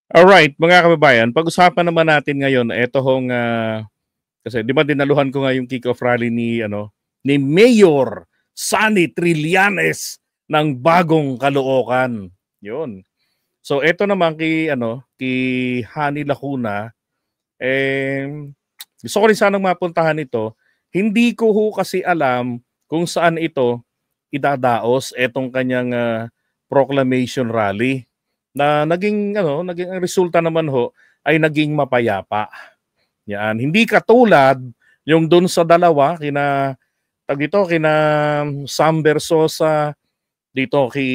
Alright, mga kababayan, pag-usapan naman natin ngayon, ito hong, kasi di ba dinaluhan ko nga yung kick-off rally ni Mayor Sonny Trillanes ng Bagong Caloocan. Yun. So ito naman kay Hani Lacuna, gusto ko rin sanang mapuntahan ito. Hindi ko kasi alam kung saan ito idadaos etong kanyang proclamation rally na naging ang resulta naman ay naging mapayapa. Yan, hindi katulad yung doon sa dalawa kina Sam Versosa, dito kay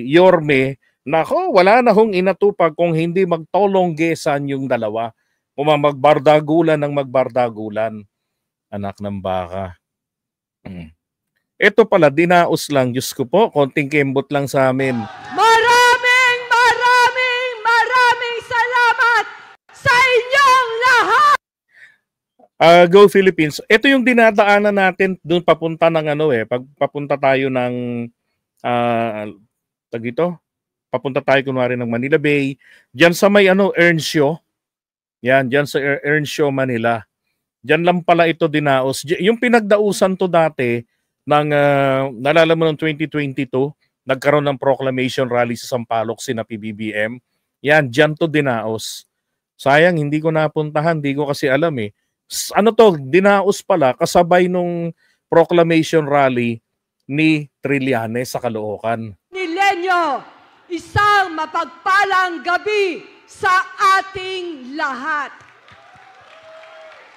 Yorme. Nako, wala na hong inatupag kung hindi magtolonggesan yung dalawa. Kung magbardagulan ng magbardagulan. Anak ng baka. Ito pala, dinaos lang. Diyos ko po, konting kembot lang sa amin. Maraming salamat sa inyong lahat! Go Philippines. Ito yung dinadaanan natin doon papunta ng papunta tayo ng papunta tayo kunwari ng Manila Bay, diyan sa may Earnshaw. Yan, diyan sa Earnshaw, Manila. Diyan lang pala ito dinaos. Yung pinagdausan to dati ng nalala mo ng 2022, nagkaroon ng proclamation rally sa Sampaloc sina PBBM. Yan, diyan to dinaos. Sayang hindi ko napuntahan, hindi ko kasi alam eh. Dinaos pala kasabay nung proclamation rally ni Trillanes sa Caloocan. Nilenyo, isang mapagpalang gabi sa ating lahat.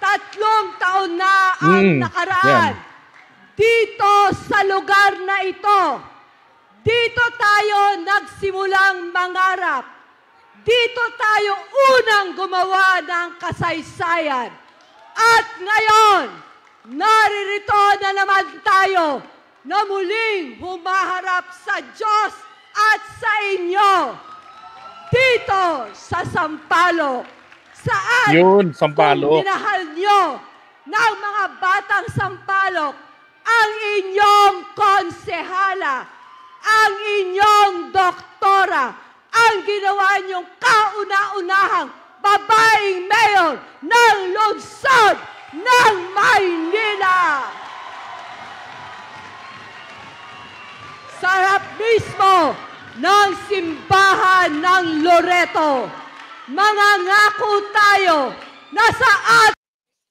3 taon na ang nakaraan. Dito sa lugar na ito, dito tayo nagsimulang mangarap. Dito tayo unang gumawa ng kasaysayan. At ngayon, naririto na naman tayo na muling humaharap sa Diyos at sa inyo dito sa Sampaloc, saan Sampaloc, minahal nyo ng mga batang Sampaloc ang inyong konsehala, ang inyong doktora, ang ginawa nyong kauna-unahang babaeng mayor ng lungsod ng Maynila. Sa harap mismo ng simbahan ng Loreto, mangangako tayo na sa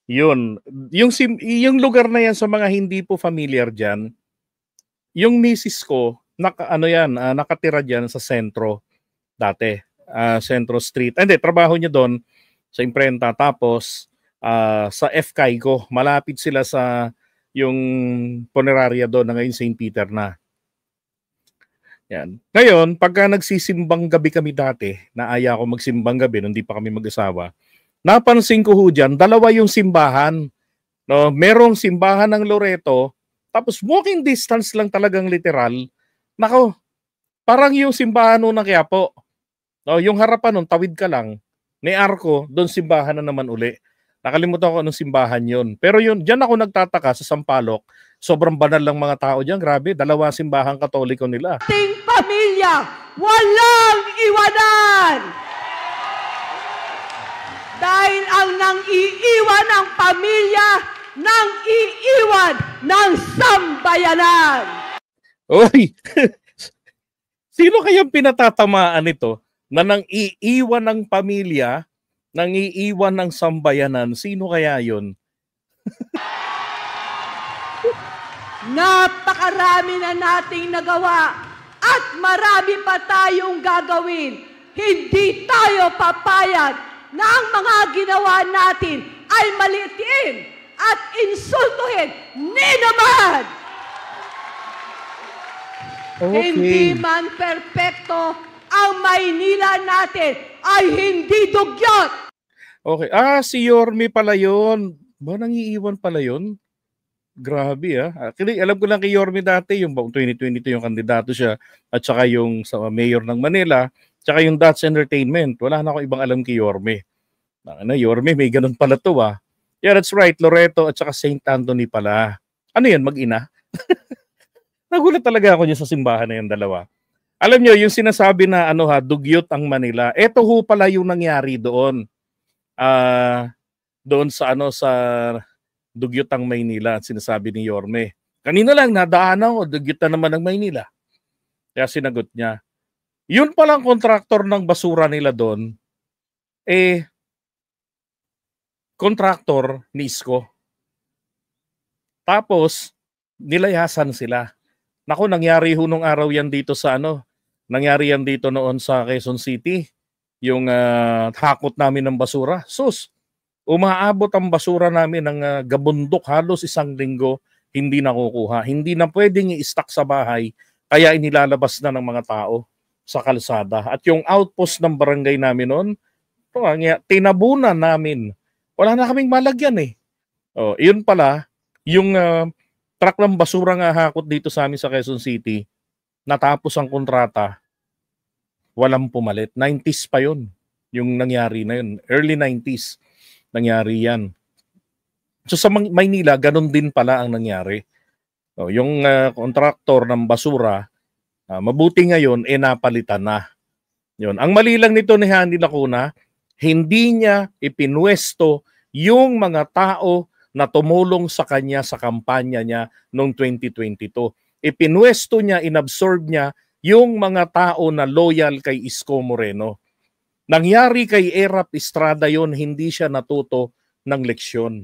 yung lugar na yan sa mga hindi po familiar dyan, yung misis ko, nakatira dyan sa sentro dati, Centro Street. Hindi, trabaho niya doon sa imprenta. Tapos sa FCAICO, malapit sila sa yung punerarya doon na ngayon St. Peter na. Yan. Ngayon, pagka nagsisimbang gabi kami dati, naaya ako magsimbang gabi nung di pa kami mag-asawa, napansin ko dyan, dalawa yung simbahan. No? Merong simbahan ng Loreto, tapos walking distance lang talagang literal. Nako, parang yung simbahan ng Quiapo. No? Yung harapan nun, tawid ka lang. May arko, doon simbahan na naman uli. Nakalimutan ko anong simbahan yon. Pero yun, dyan ako nagtataka sa Sampaloc. Sobrang banal lang mga tao dyan. Grabe, 2 simbahang Katoliko nila. Ating pamilya, walang iwanan! Dahil ang nang-iiwan ng pamilya, nang-iiwan ng sambayanan. Oy! Sino kayang pinatatamaan ito na nang-iiwan ng pamilya, nang-iiwan ng sambayanan? Sino kaya yun? Napakarami na nating nagawa at marami pa tayong gagawin. Hindi tayo papayag na ang mga ginawa natin ay maliitin at insultuhin ni naman. Okay. Hindi man perpekto ang Maynila natin ay hindi dugyot. Okay. Si Yorme pala yun. Ba, nangiiwan pala yun? Grabe Actually, alam ko lang kay Yorme dati, yung 2022 yung kandidato siya, at saka yung sa mayor ng Manila, tsaka yung Dutch Entertainment. Wala na akong ibang alam kay Yorme. Yorme, may ganun pala to Yeah, that's right. Loreto at saka St. Anthony pala. Ano yan, mag-ina? Nagulat talaga ako niya sa simbahan na yung dalawa. Alam nyo, yung sinasabi na ano ha, dugyot ang Manila, eto ho pala yung nangyari doon. Doon sa ano sa dugyot ang Maynila, sinasabi ni Yorme. Kanina lang nadaanan ko, dugyot na naman ang Maynila. Kaya sinagot niya. Yun palang kontraktor ng basura nila doon, kontraktor ni Isko. Tapos, nilayasan sila. Naku, nangyari ho nung araw yan dito sa ano, nangyari yan dito noon sa Quezon City, yung hakot namin ng basura. Sus, umaabot ang basura namin ng gabundok halos 1 linggo, hindi nakukuha. Hindi na pwedeng i-stock sa bahay, kaya inilalabas na ng mga tao sa kalsada. At yung outpost ng barangay namin noon, tinabunan namin. Wala na kaming malagyan eh. Oh, yun pala, yung truck ng basura nga hakot dito sa amin sa Quezon City, natapos ang kontrata, walang pumalit. 90s pa yun, yung nangyari na yun. Early 90s, nangyari yan. So sa Maynila, ganun din pala ang nangyari. So, yung kontraktor ng basura, mabuti ngayon, napalitan na. Yun. Ang mali lang nito ni Hani Lacuna, hindi niya ipinwesto yung mga tao na tumulong sa kanya sa kampanya niya noong 2022. Ipinwesto niya, inabsorb niya yung mga tao na loyal kay Isko Moreno. Nangyari kay Erap Estrada yon, hindi siya natuto ng leksyon.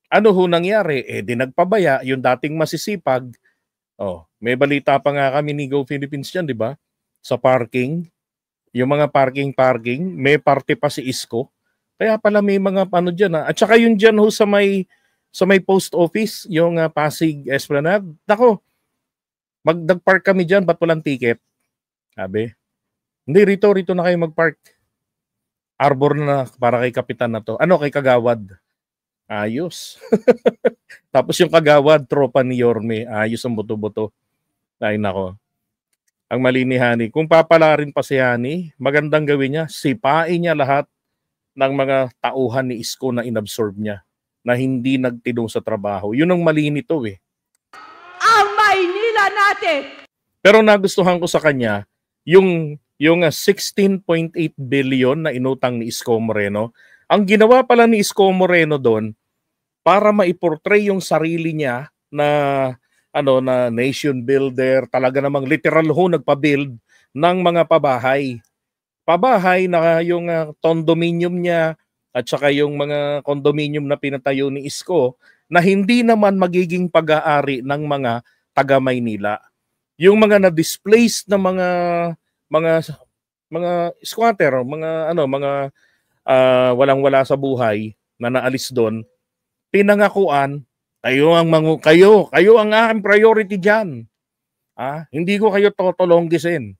Ano ho nangyari? Di nagpabaya yung dating masisipag. May balita pa nga kami ni Go Philippines dyan, di ba? Sa parking. Yung mga parking, may parte pa si Isko. Kaya pala may mga ano dyan. At saka yung dyan ho sa may post office, yung Pasig Esplanade. Nako, nag-park kami dyan, ba't walang ticket? Sabi, hindi, rito na kayo mag-park. Arbor na para kay kapitan na to. Ano, kay Kagawad? Ayos. Tapos yung Kagawad, tropa ni Yorme. Ayos ang buto-buto. Ay nako. Ang mali ni Hani. Kung papalarin pa si Hani, magandang gawin niya, sipain niya lahat ng mga tauhan ni Isko na inabsorb niya, na hindi nagtidong sa trabaho. Yun ang mali nito eh. Ang Maynila natin! Pero nagustuhan ko sa kanya, yung 16.8 billion na inutang ni Isko Moreno, ang ginawa pala ni Isko Moreno doon, para maiportray yung sarili niya na na nation builder, talaga namang literal ho nagpa-build ng mga pabahay. Pabahay na yung condominium niya at saka yung mga condominium na pinatayo ni Isko na hindi naman magiging pag-aari ng mga taga Maynila. Yung mga na-displaced na mga squatter, mga walang-wala sa buhay na naalis doon, pinangakuan, kayo ang aking priority diyan. Hindi ko kayo totolonggisin.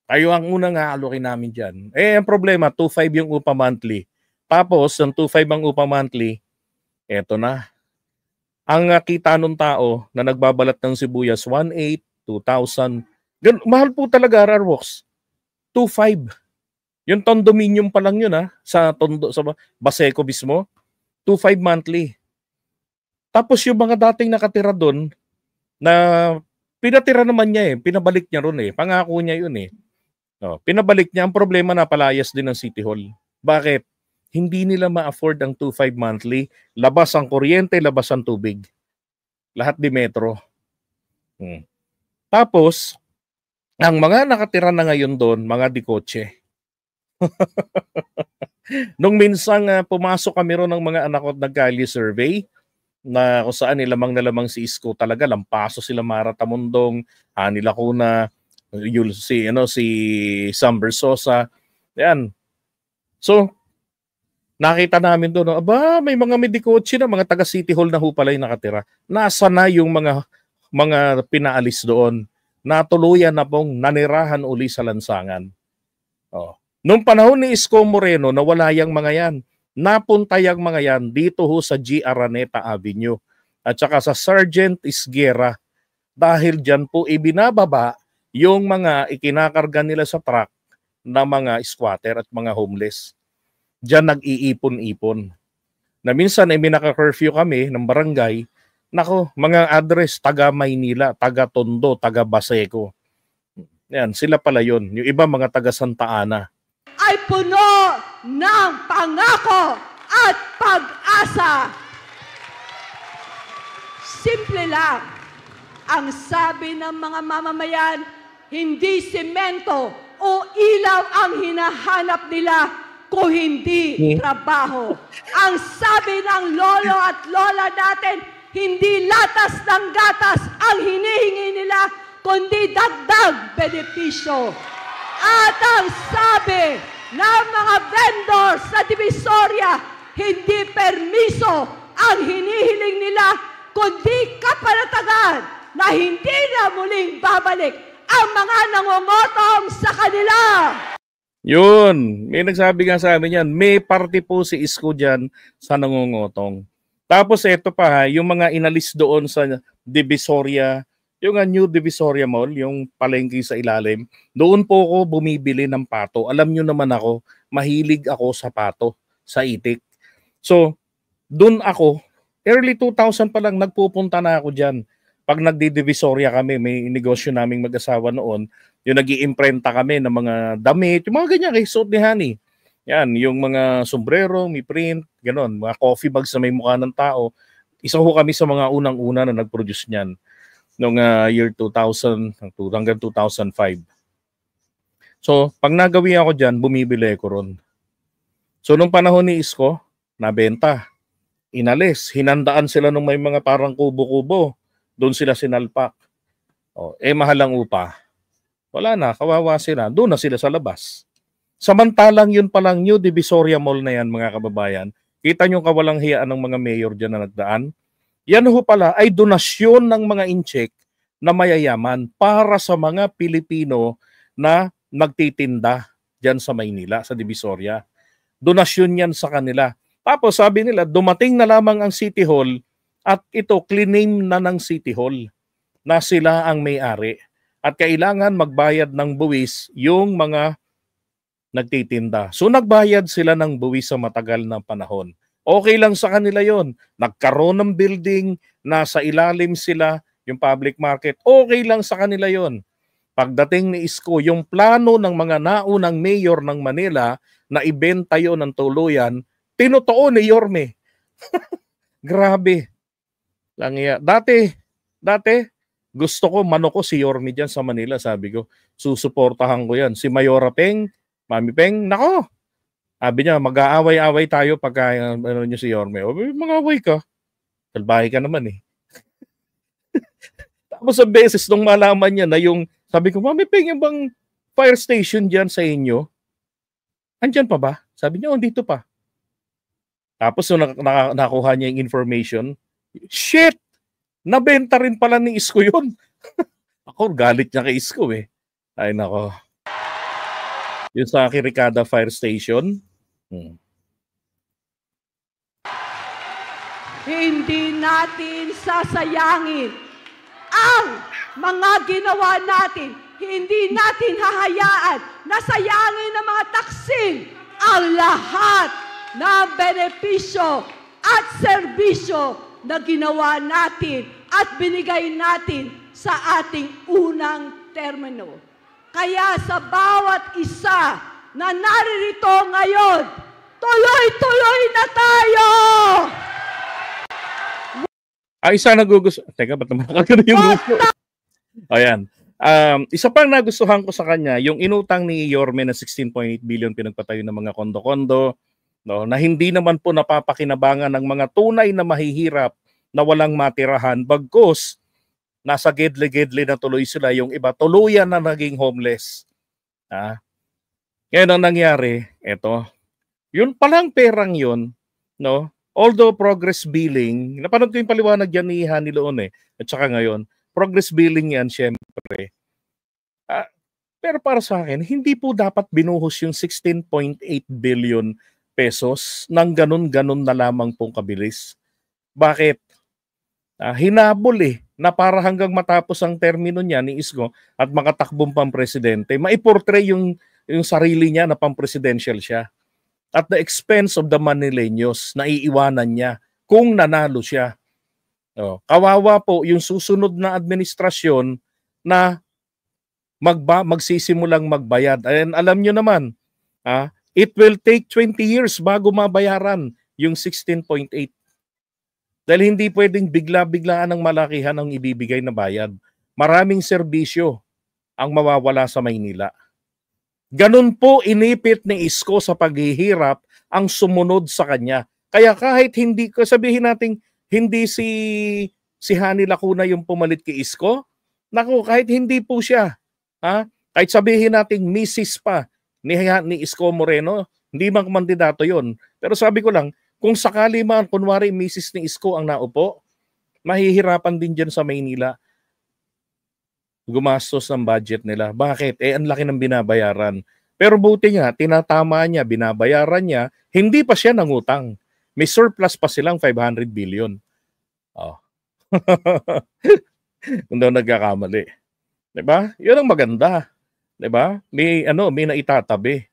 Kayo ang unang aalokin namin diyan. Ang problema, 2.5 yung upa monthly. Tapos, ang 2.5 ang upa monthly, eto na. Ang kita nung tao na nagbabalat ng sibuyas, 1.8, 2,000. Mahal po talaga, Rarwox. 2.5. Yung condominium pa lang yun sa Baseco mismo, 2.5 monthly. Tapos yung mga dating nakatira doon, na pinatira naman niya pinabalik niya ron pangako niya yun pinabalik niya. Ang problema, napalayas din ng City Hall. Bakit? Hindi nila ma-afford ang 2.5 monthly, labas ang kuryente, labas ang tubig. Lahat di metro. Tapos, ang mga nakatira na ngayon doon, mga dikotse. Nung minsang pumasok kami ron ng mga anak ko, nag-Cali survey, na kung saan nilamang na lamang si Isko talaga, lampaso sila Mara Tamundong, Hani Lacuna, si Sam Bersosa. Yan. So, nakita namin doon, may mga medikotse na, mga taga City Hall na ho pala yung nakatira. Nasa na yung mga pinaalis doon? Natuluyan na pong nanirahan uli sa lansangan. Noong panahon ni Isko Moreno, nawala yung mga yan. Napunta yung mga yan dito ho sa G. Araneta Avenue at saka sa Sergeant Isguera, dahil dyan po ibinababa yung mga ikinakarga nila sa truck na mga squatter at mga homeless. Dyan nag-iipon-ipon. Na minsan may naka-curfew kami ng barangay, nako, mga address, taga Maynila, taga Tondo, taga Baseco. Yan, sila pala yun. Yung iba mga taga Santa Ana. Ay puno ng pangako at pag-asa. Simple lang. Ang sabi ng mga mamamayan, hindi semento o ilaw ang hinahanap nila kung hindi trabaho. Ang sabi ng lolo at lola natin, hindi latas ng gatas ang hinihingi nila, kundi dagdag benepisyo. At ang sabi ng mga vendors sa Divisoria, hindi permiso ang hinihiling nila, kundi kapanatagan na hindi na muling babalik ang mga nangungotong sa kanila. Yun, may nagsabi nga sa amin yan, may party po si Isko dyan sa nangungotong. Tapos ito pa ha, yung mga inalis doon sa Divisoria, yung New Divisoria Mall, yung palengke sa ilalim, doon po ako bumibili ng pato. Alam nyo naman ako, mahilig ako sa pato, sa itik. So, doon ako, early 2000 pa lang, nagpupunta na ako dyan. Pag nagdi-Divisoria kami, may negosyo naming mag-asawa noon, yung nag-iimprenta kami ng mga damit, yung mga ganyan, kay suot ni Honey. Yan, yung mga sombrero, may print, gano'n, mga coffee bags na may mukha ng tao. Isa ho kami sa mga unang-una na nag-produce niyan noong year 2000 hanggang 2005. So, pag nagawi ako dyan, bumibili ko ron. So, nung panahon ni Isko, nabenta, inalis, hinandaan sila nung may mga parang kubo-kubo. Doon sila sinalpak. Mahal ang upa. Wala na, kawawa sila. Doon na sila sa labas. Samantalang yun palang New Divisoria Mall na yan, mga kababayan. Kita nyo kawalang hiyaan ng mga mayor dyan na nagdaan. Yan ho pala ay donasyon ng mga incheck na mayayaman para sa mga Pilipino na nagtitinda dyan sa Maynila, sa Divisoria. Donasyon yan sa kanila. Tapos sabi nila, dumating na lamang ang City Hall at ito, claim na ng City Hall na sila ang may-ari. At kailangan magbayad ng buwis yung mga nagtitinda. So nagbayad sila ng buwis sa matagal na panahon. Okay lang sa kanila yon. Nagkaroon ng building, nasa ilalim sila, yung public market. Okay lang sa kanila yon. Pagdating ni Isko, yung plano ng mga naunang mayor ng Manila na ibenta yon ng tuluyan, tinutuo ni Yorme. Grabe. Langya. Dati, gusto ko manoko si Yorme dyan sa Manila, sabi ko. Susuportahan ko yan. Si Mayora Peng, Mami Peng, nako. Sabi niya, mag-aaway-aaway tayo pagka ano niyo si Yorme. Mag-aaway ka. Salbahe ka naman eh. Tapos sa beses nung malaman niya na yung, sabi ko, Mami Peng, yung bang fire station dyan sa inyo? Andyan pa ba? Sabi niya, dito pa. Tapos nung nakuha niya yung information, shit! Nabenta rin pala ni Isko yun. Ako, galit niya kay Isko eh. Ay nako. Yung sa Kirikada Fire Station. Hindi natin sasayangin ang mga ginawa natin. Hindi natin hahayaan na sayangin ng mga taksil ang lahat ng benepisyo at serbisyo na ginawa natin at binigay natin sa ating unang termino. Kaya sa bawat isa na naririto ngayon, tuloy-tuloy na tayo! Isa nagugusto. Teka, ba't naman nakagano yung gusto? Ayan. Isa pang nagustuhan ko sa kanya, yung inutang ni Yorme na 16.8 billion pinagpatayo ng mga kondo-kondo, no, na hindi naman po napapakinabangan ng mga tunay na mahihirap na walang matirahan, bagkus nasa gedle-gedle na tuloy sila, yung iba tuluyan na naging homeless. Ngayon ang nangyari, eto, yun palang perang yun, no? Although progress billing, napanood ko yung paliwanag yan ni Hani Loon at saka ngayon, progress billing yan syempre. Pero para sa akin, hindi po dapat binuhos yung 16.8 billion pesos ng ganun-ganun na lamang pong kabilis. Bakit? Hinabol na para hanggang matapos ang termino niya ni Isko at makatakbong pampresidente, maiportray yung sarili niya na pampresidential siya. At the expense of the Manileños na iiwanan niya kung nanalo siya. Kawawa po yung susunod na administrasyon na magsisimulang magbayad. And alam nyo naman, it will take 20 years bago mabayaran yung 16.8. Dahil hindi pwedeng bigla-biglaan ng malakihan ang ibibigay na bayad. Maraming serbisyo ang mawawala sa Maynila. Ganun po inipit ni Isko sa paghihirap ang sumunod sa kanya. Kaya kahit hindi, sabihin natin, hindi si Hani Lacuna yung pumalit kay Isko, naku, kahit hindi po siya, kahit sabihin natin Mrs. pa ni Isko Moreno, hindi man kandidato yon. Pero sabi ko lang, kung sakali man, kunwari Mrs. ni Isko ang naupo, mahihirapan din dyan sa Maynila gumastos ng budget nila. Bakit? Ang laki ng binabayaran. Pero buti nga, tinatama niya, binabayaran niya, hindi pa siya nangutang. May surplus pa silang 500 billion. Oh. Kung daw nagkakamali. Diba? Yun ang maganda. Diba? May naitatabi.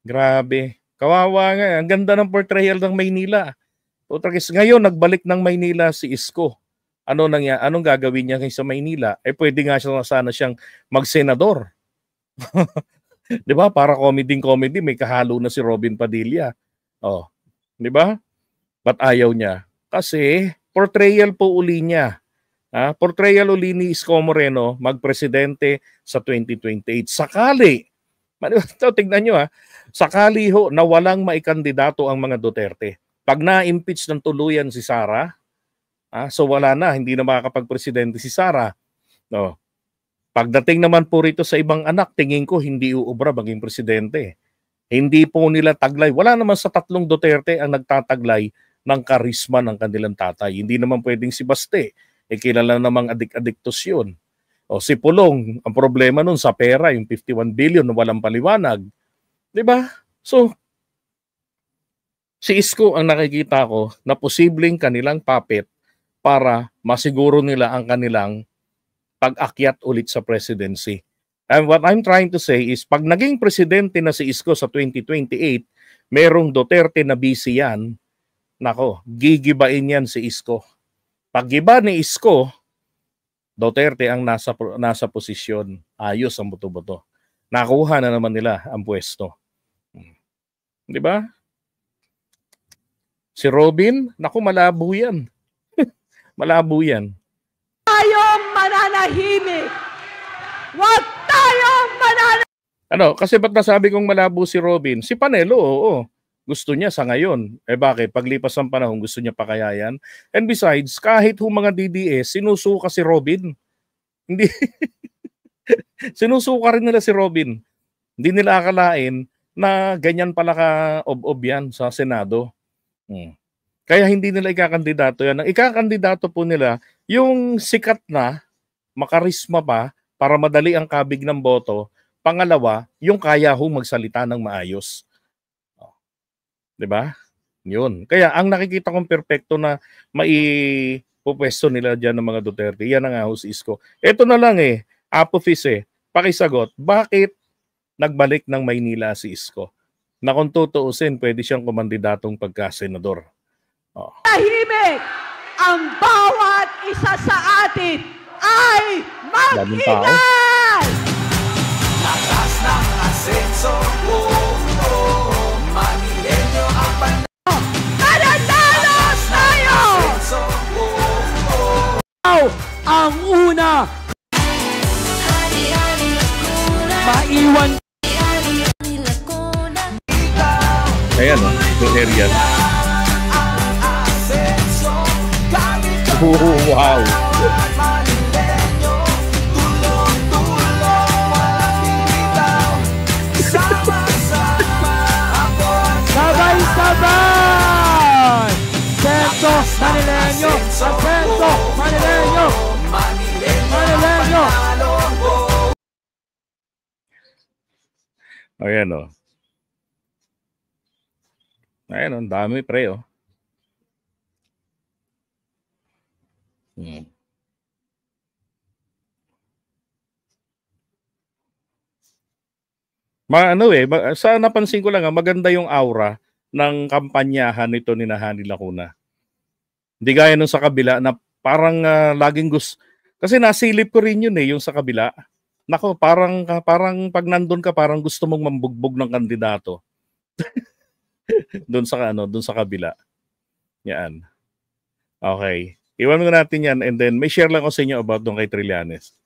Grabe. Kawawa nga. Ang ganda ng portrayal ng Maynila. Ngayon, nagbalik ng Maynila si Isko. Anong gagawin niya sa Maynila? Pwede nga sana siyang magsenador. Di ba? Para comedy, may kahalo na si Robin Padilla. Oh. Di ba? Ba't ayaw niya? Kasi portrayal po uli niya. Portrayal uli ni Isko Moreno magpresidente sa 2028. Sakali, tignan nyo sakali ho na walang maikandidato ang mga Duterte. Pag na-impeach ng tuluyan si Sara, so wala na, hindi na makakapag-presidente si Sara. No. Pagdating naman po rito sa ibang anak, tingin ko hindi uubra maging presidente. Hindi po nila taglay. Wala naman sa tatlong Duterte ang nagtataglay ng karisma ng kanilang tatay. Hindi naman pwedeng si Baste. Kilala namang adik-adiktos yun. O si Pulong, ang problema nun sa pera, yung 51 billion na walang paliwanag. Diba? So, si Isko ang nakikita ko na posibleng kanilang puppet para masiguro nila ang kanilang pag-akyat ulit sa presidency. And what I'm trying to say is, pag naging presidente na si Isko sa 2028, merong Duterte na busy yan, nako, gigibain yan si Isko. Pag giba ni Isko, Duterte ang nasa posisyon. Ayos ang buto-buto. Nakuha na naman nila ang pwesto. Di ba? Si Robin, naku, malabo yan. Malabo yan. Tayong mananahimik. Huwag tayong mananahimik. Kasi ba't nasabi kong malabo si Robin? Si Panelo, oo. Gusto niya sa ngayon. Bakit? Paglipas ng panahon, gusto niya pakayayan. And besides, kahit mga DDS, sinusuka si Robin. Hindi. Sinusuka rin nila si Robin. Hindi nila akalain na ganyan pala ka-ob-ob yan sa Senado. Kaya hindi nila ikakandidato yan. Ang ikakandidato po nila, yung sikat na, makarisma pa, para madali ang kabig ng boto. Pangalawa, yung kaya magsalita ng maayos. Diba? Yun. Kaya ang nakikita kong perpekto na maipupwesto nila dyan ng mga Duterte, yan ang si Isko. Ito na lang Apofis pakisagot, bakit nagbalik ng Maynila si Isko? Na kung tutuusin, pwede siyang kumandidatong pagka-senador. Tahimik ang bawat isa sa atin ay mag-ingay! Lakas ng asenso, Manilenyo ang panahon. Mananalos tayo! Ang una, maiwan. Ayan yung area. Wow! Sabay-sabay! Senso Manileño! Senso Manileño! Manileño! Ayan Ayan ang dami pre sa napansin ko lang maganda yung aura ng kampanyahan nito ni Hani Lacuna. Hindi gaya nung sa kabila na parang laging gusto. Kasi nasilip ko rin yun yung sa kabila. Nako, parang pag nandun ka, parang gusto mong mambugbog ng kandidato. doon sa kabila. Yan. Okay. Iwan mo natin yan and then may share lang ako sa inyo about doon kay Trillanes.